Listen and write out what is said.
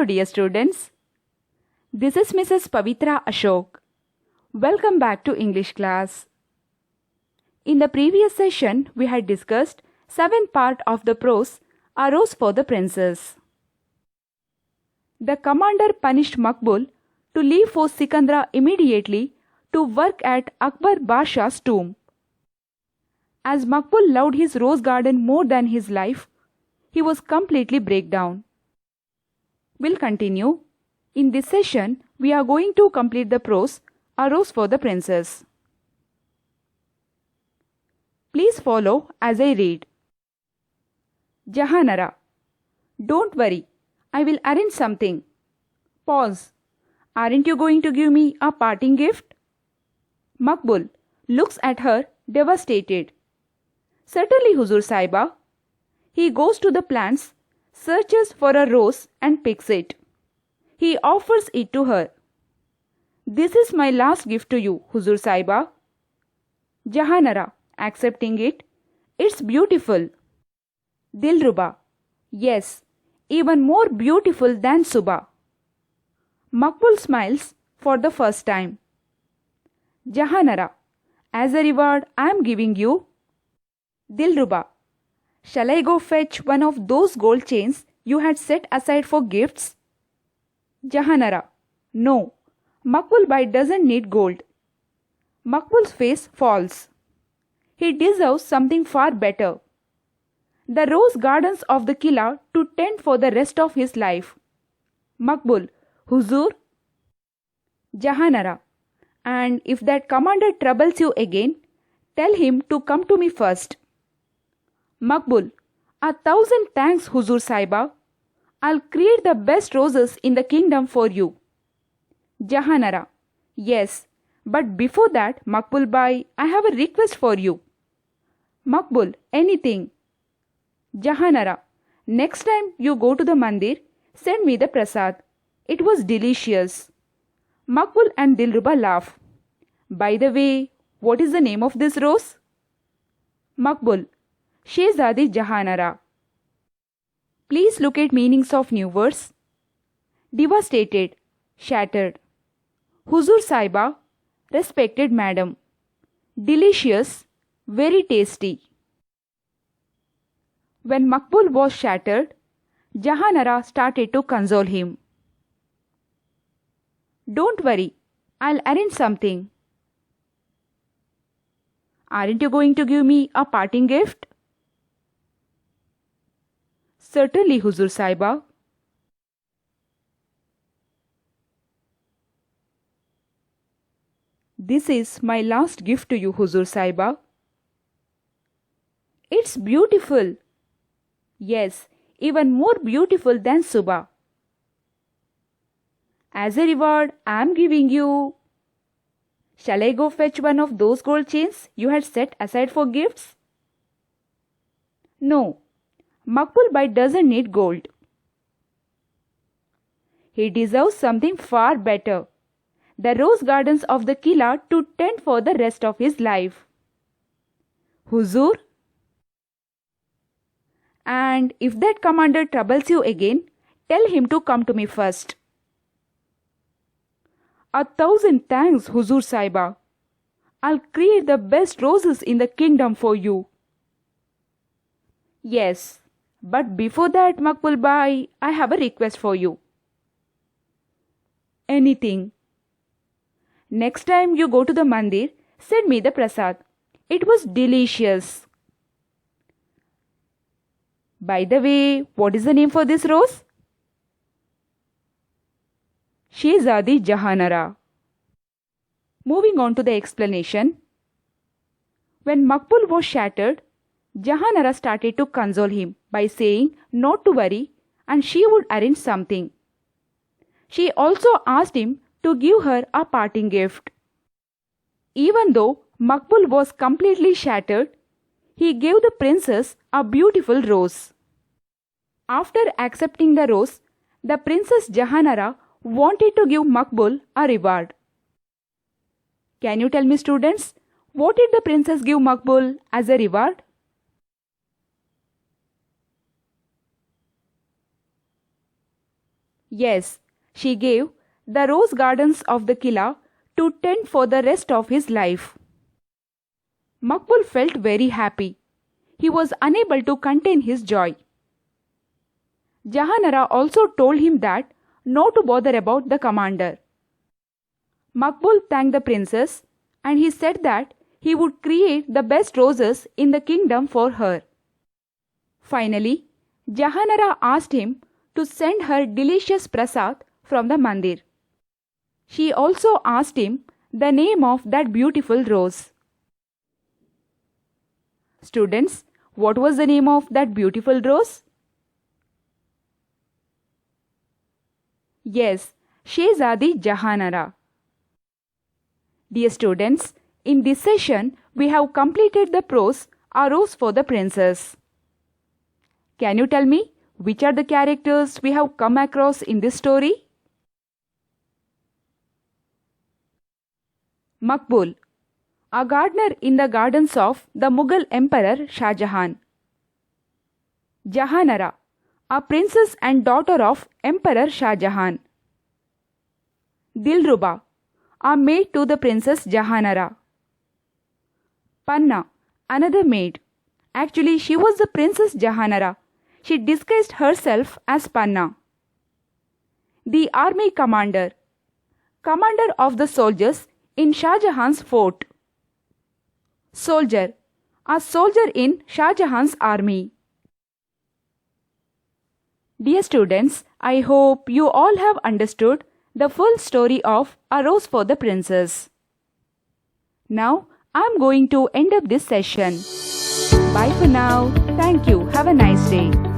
Hello dear students. This is Mrs. Pavitra Ashok. Welcome back to English class. In the previous session, we had discussed 7th part of the prose A Rose for the Princess. The commander punished Makbul to leave for Sikandra immediately to work at Akbar Basha's tomb. As Makbul loved his rose garden more than his life, he was completely break down. We'll continue. In this session, we are going to complete the prose A Rose for the Princess. Please follow as I read. Jahanara. Don't worry, I will arrange something. Pause. Aren't you going to give me a parting gift? Makbul looks at her devastated. Certainly, Huzur Saiba. He goes to the plants, searches for a rose and picks it. He offers it to her. This is my last gift to you, Huzur Saiba. Jahanara, accepting it. It's beautiful. Dilruba. Yes, even more beautiful than Suba. Makbul smiles for the first time. Jahanara, as a reward I am giving you. Dilruba. Shall I go fetch one of those gold chains you had set aside for gifts? Jahanara. No, Makbul Bhai doesn't need gold. Makbul's face falls. He deserves something far better. The rose gardens of the Qila to tend for the rest of his life. Makbul. Huzur. Jahanara. And if that commander troubles you again, tell him to come to me first. Makbul. 1,000 thanks, Huzur Saiba. I'll create the best roses in the kingdom for you. Jahanara. Yes, but before that, Makbul Bhai, I have a request for you. Makbul. Anything. Jahanara. Next time you go to the mandir, send me the prasad. It was delicious. Makbul and Dilruba laugh. By the way, what is the name of this rose? Makbul. Shehzadi Jahanara. Please look at meanings of new words. Devastated, shattered. Huzur Saiba, respected madam. Delicious, very tasty. When Makbul was shattered, Jahanara started to console him. Don't worry, I'll arrange something. Aren't you going to give me a parting gift? Certainly, Huzur Saiba. This is my last gift to you, Huzur Saiba. It's beautiful. Yes, even more beautiful than Suba. As a reward, I am giving you. Shall I go fetch one of those gold chains you had set aside for gifts? No, Makbul Bhai doesn't need gold. He deserves something far better. The rose gardens of the Qila to tend for the rest of his life. Huzur. And if that commander troubles you again, tell him to come to me first. 1,000 thanks, Huzur Saiba. I'll create the best roses in the kingdom for you. Yes, but before that, Makbul Bhai, I have a request for you. Anything. Next time you go to the mandir, send me the prasad. It was delicious. By the way, what is the name for this rose? Shehzadi Jahanara. Moving on to the explanation. When Makbul was shattered, Jahanara started to console him by saying not to worry and she would arrange something. She also asked him to give her a parting gift. Even though Makbul was completely shattered, he gave the princess a beautiful rose. After accepting the rose, the Princess Jahanara wanted to give Makbul a reward. Can you tell me, students, what did the princess give Makbul as a reward? Yes, she gave the rose gardens of the Qila to tend for the rest of his life. Makbul felt very happy. He was unable to contain his joy. Jahanara also told him that not to bother about the commander. Makbul thanked the princess and he said that he would create the best roses in the kingdom for her. Finally, Jahanara asked him to send her delicious prasad from the mandir. She also asked him the name of that beautiful rose. Students, what was the name of that beautiful rose? Yes, Shehzadi Jahanara. Dear students, in this session we have completed the prose A Rose for the Princess. Can you tell me which are the characters we have come across in this story? Makbul, a gardener in the gardens of the Mughal Emperor Shah Jahan. Jahanara, a princess and daughter of Emperor Shah Jahan. Dilruba, a maid to the Princess Jahanara. Panna, another maid. Actually, she was the Princess Jahanara. She disguised herself as Panna. The army commander, commander of the soldiers in Shah Jahan's fort. Soldier, a soldier in Shah Jahan's army. Dear students, I hope you all have understood the full story of A Rose for the Princess. Now, I am going to end up this session. Bye for now. Thank you. Have a nice day.